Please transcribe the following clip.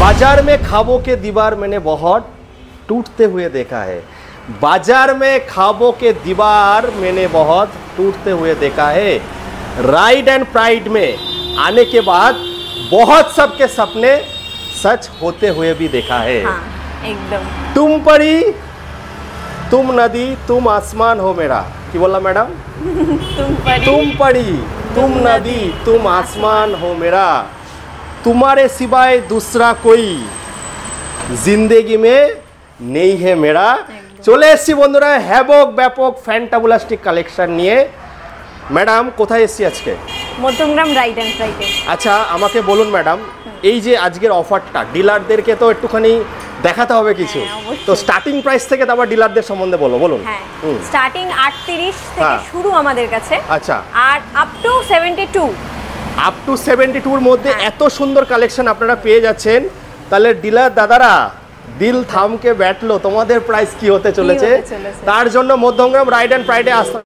बाजार में खाबों के दीवार मैंने बहुत टूटते हुए देखा है। बाजार में खाबों के दीवार मैंने बहुत टूटते हुए देखा है। राइड एंड प्राइड में आने के बाद बहुत सबके सपने सच होते हुए भी देखा है। हाँ, एकदम। तुम परी, तुम नदी, तुम आसमान हो मेरा। की बोला मैडम? तुम परी, तुम नदी, तुम आसमान हो मेरा। तुम्हारे सिवाय दूसरा कोई जिंदगी में नहीं है मेरा। চলে এসেছি বন্ধুরা হ্যাভক ব্যাপক ফ্যান্টাবুলাস্টিক কালেকশন নিয়ে। ম্যাডাম কোথায় এসেছি আজকে? Madhyamgram ride and Friday. আচ্ছা আমাকে বলুন ম্যাডাম, এই যে আজকের অফারটা ডিলারদেরকে তো একটুখানি দেখাতে হবে কিছু, তো স্টার্টিং প্রাইস থেকে তারপর ডিলারদের সম্বন্ধে বলুন। হ্যাঁ, স্টার্টিং 38 থেকে শুরু আমাদের কাছে। আচ্ছা, আর আপ টু 72। আপ টু 72 এর মধ্যে এত সুন্দর কালেকশন আপনারা পেয়ে যাচ্ছেন। তাহলে ডিলার দাদারা দিল থামকে ব্যাটলো, তোমাদের প্রাইস কি হতে চলেছে তার জন্য মধ্যমগ্রাম রাইড এন্ড ফ্রাইডে আসতে